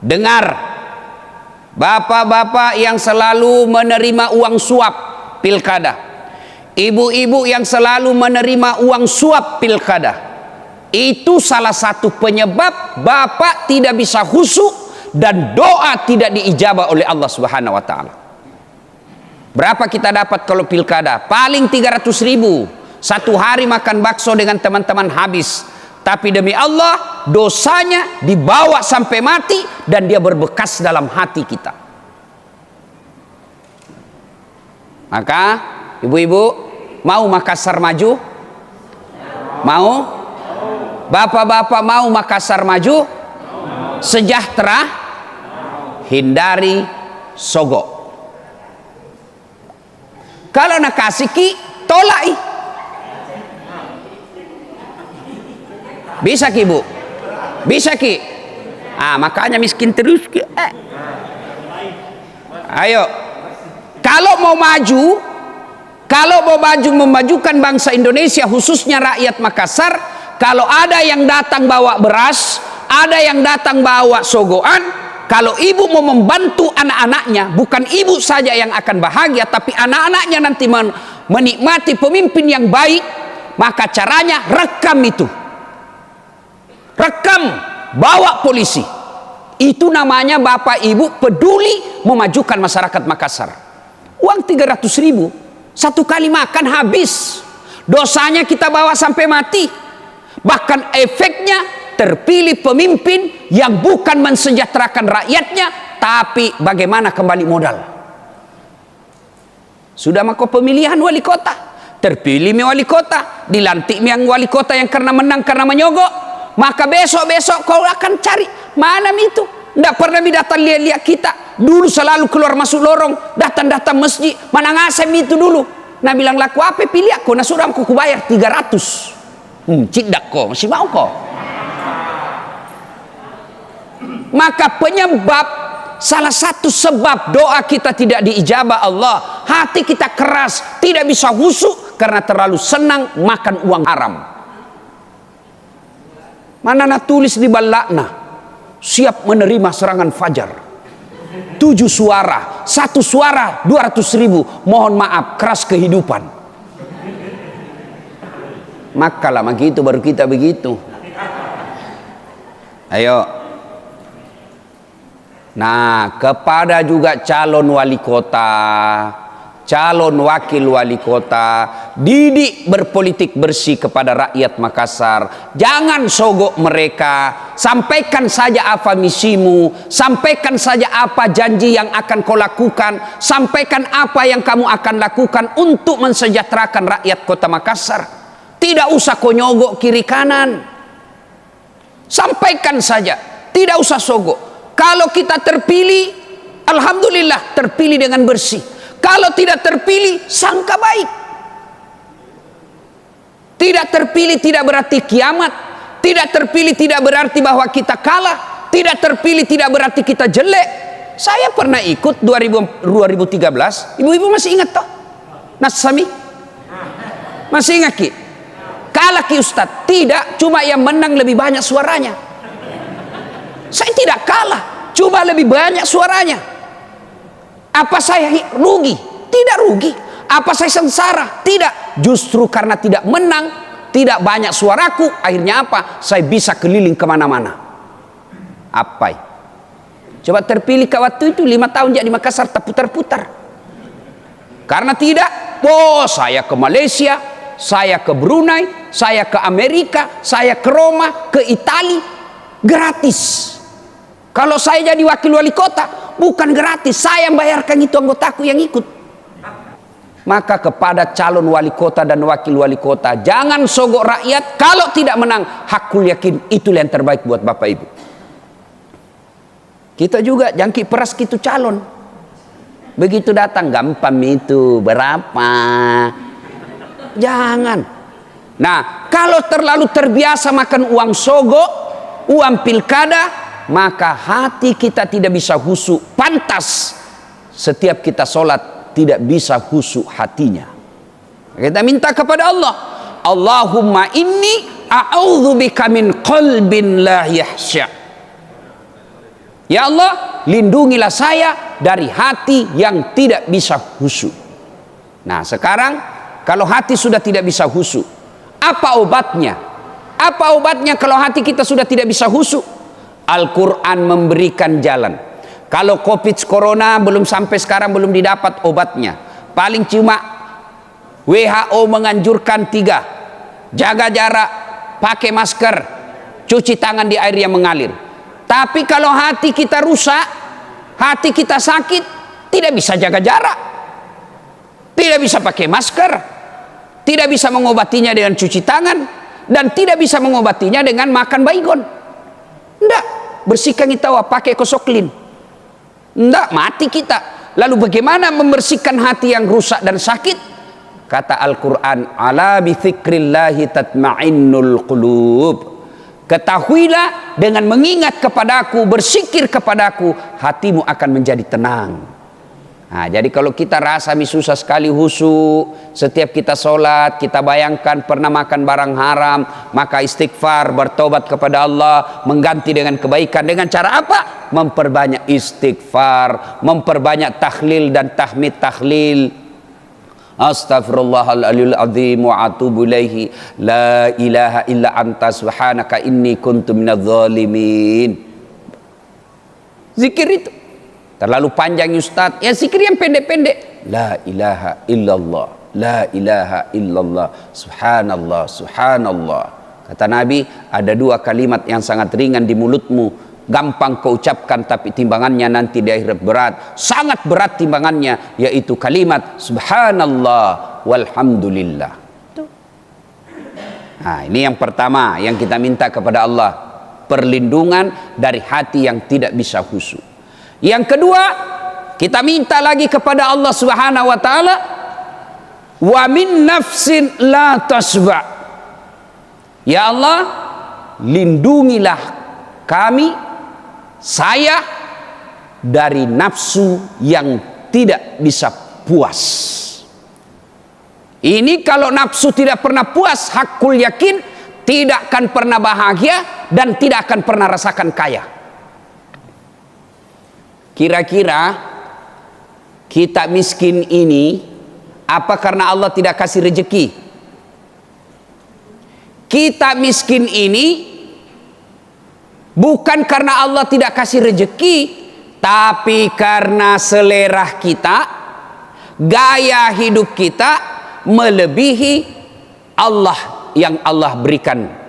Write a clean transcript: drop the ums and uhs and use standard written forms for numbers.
Dengar, bapak-bapak yang selalu menerima uang suap pilkada, ibu-ibu yang selalu menerima uang suap pilkada, itu salah satu penyebab bapak tidak bisa khusyuk dan doa tidak diijabah oleh Allah Subhanahu wa taala. Berapa kita dapat kalau pilkada? Paling 300.000. Satu hari makan bakso dengan teman-teman habis. Tapi demi Allah, dosanya dibawa sampai mati dan dia berbekas dalam hati kita. Maka ibu-ibu, mau Makassar maju? Mau? Bapak-bapak mau Makassar maju? Sejahtera? Hindari sogok. Kalau nak kasih ki, tolak. Bisa ki bu? Bisa ki? Makanya miskin terus ki. Ayo, kalau mau maju memajukan bangsa Indonesia, khususnya rakyat Makassar, kalau ada yang datang bawa beras, ada yang datang bawa sogoan, kalau ibu mau membantu anak-anaknya, bukan ibu saja yang akan bahagia, tapi anak-anaknya nanti menikmati pemimpin yang baik, maka caranya rekam itu. Rekam, bawa polisi. Itu namanya bapak ibu peduli memajukan masyarakat Makassar. Uang 300.000 satu kali makan habis. Dosanya kita bawa sampai mati. Bahkan efeknya terpilih pemimpin yang bukan mensejahterakan rakyatnya, tapi bagaimana kembali modal. Sudah mako pemilihan wali kota, terpilih wali kota, dilantik yang wali kota yang karena menang karena menyogok, maka besok-besok kau akan cari mana itu. Tidak pernah datang lihat kita. Dulu selalu keluar masuk lorong, datang masjid, mana ngasem itu dulu. Nah bilang laku apa pilih aku, nah sudah aku bayar 300. Cidak kok, masih mau kok. Maka penyebab, salah satu sebab doa kita tidak diijabah Allah, hati kita keras, tidak bisa khusyuk karena terlalu senang makan uang haram. Mana nak tulis di balakna, siap menerima serangan fajar. 7 suara, 1 suara 200.000. Mohon maaf, keras kehidupan. Maka lama gitu baru kita begitu. Ayo. Nah, kepada juga calon wali kota, calon wakil wali kota, didik berpolitik bersih kepada rakyat Makassar. Jangan sogok mereka. Sampaikan saja apa misimu, sampaikan saja apa janji yang akan kau lakukan, sampaikan apa yang kamu akan lakukan untuk mensejahterakan rakyat kota Makassar. Tidak usah kau nyogok kiri kanan. Sampaikan saja, tidak usah sogok. Kalau kita terpilih, alhamdulillah terpilih dengan bersih. Kalau tidak terpilih, sangka baik. Tidak terpilih tidak berarti kiamat. Tidak terpilih tidak berarti bahwa kita kalah. Tidak terpilih tidak berarti kita jelek. Saya pernah ikut 2013. Ibu-ibu masih ingat toh? Nasami? Masih ingat ki? Kalah ki Ustadz? Tidak, cuma yang menang lebih banyak suaranya. Saya tidak kalah, cuma lebih banyak suaranya. Apa saya rugi? Tidak rugi. Apa saya sengsara? Tidak. Justru karena tidak menang, tidak banyak suaraku, akhirnya apa? Saya bisa keliling kemana-mana. Apa? Coba terpilih ke waktu itu 5 tahun jadi Makassar terputar-putar. Karena tidak, saya ke Malaysia, saya ke Brunei, saya ke Amerika, saya ke Roma, ke Italia, gratis. Kalau saya jadi wakil wali kota, bukan gratis, saya yang bayarkan itu anggotaku yang ikut. Maka kepada calon wali kota dan wakil wali kota, jangan sogok rakyat. Kalau tidak menang, hakul yakin itulah yang terbaik buat Bapak Ibu. Kita juga jangkit peras gitu calon. Begitu datang, gampang itu, berapa? Jangan. Nah, kalau terlalu terbiasa makan uang sogok, uang pilkada, maka hati kita tidak bisa khusyuk. Pantas setiap kita sholat tidak bisa khusyuk hatinya. Kita minta kepada Allah, Allahumma inni a'udzubika min qalbin la yahsya. Ya Allah, lindungilah saya dari hati yang tidak bisa khusyuk. Nah, sekarang kalau hati sudah tidak bisa khusyuk, apa obatnya? Apa obatnya kalau hati kita sudah tidak bisa khusyuk? Al-Quran memberikan jalan. Kalau COVID corona belum sampai sekarang belum didapat obatnya. Paling cuma WHO menganjurkan 3. Jaga jarak, pakai masker, cuci tangan di air yang mengalir. Tapi kalau hati kita rusak, hati kita sakit, tidak bisa jaga jarak, tidak bisa pakai masker, tidak bisa mengobatinya dengan cuci tangan, dan tidak bisa mengobatinya dengan makan baygon. Tidak, bersihkan kita pakai kosoklin. Tidak, mati kita. Lalu bagaimana membersihkan hati yang rusak dan sakit? Kata Al-Quran, ala bi dzikrillahi tatma'innul qulub. Ketahuilah dengan mengingat kepadaku, berzikir kepadaku, hatimu akan menjadi tenang. Nah, jadi kalau kita rasa susah sekali khusyuk, setiap kita sholat, kita bayangkan pernah makan barang haram, maka istighfar, bertobat kepada Allah, mengganti dengan kebaikan. Dengan cara apa? Memperbanyak istighfar, memperbanyak tahlil dan tahmid tahlil. Astaghfirullahaladzim wa atubu ilaihi, la ilaha illa anta subhanaka inni kuntu minadz zalimin. Zikir itu terlalu panjang Ustaz, ya zikir yang pendek-pendek. La ilaha illallah, la ilaha illallah, subhanallah, subhanallah. Kata Nabi, ada 2 kalimat yang sangat ringan di mulutmu, gampang kau ucapkan, tapi timbangannya nanti di akhirat berat, sangat berat timbangannya, yaitu kalimat subhanallah walhamdulillah. Nah, ini yang pertama yang kita minta kepada Allah, perlindungan dari hati yang tidak bisa khusyuk. Yang kedua, kita minta lagi kepada Allah Subhanahu wa taala, wa min nafsin la tasba. Ya Allah, lindungilah kami, saya, dari nafsu yang tidak bisa puas. Ini kalau nafsu tidak pernah puas, hakul yakin tidak akan pernah bahagia dan tidak akan pernah rasakan kaya. Kira-kira kita miskin ini apa karena Allah tidak kasih rezeki? Kita miskin ini bukan karena Allah tidak kasih rezeki, tapi karena selera kita, gaya hidup kita melebihi Allah yang Allah berikan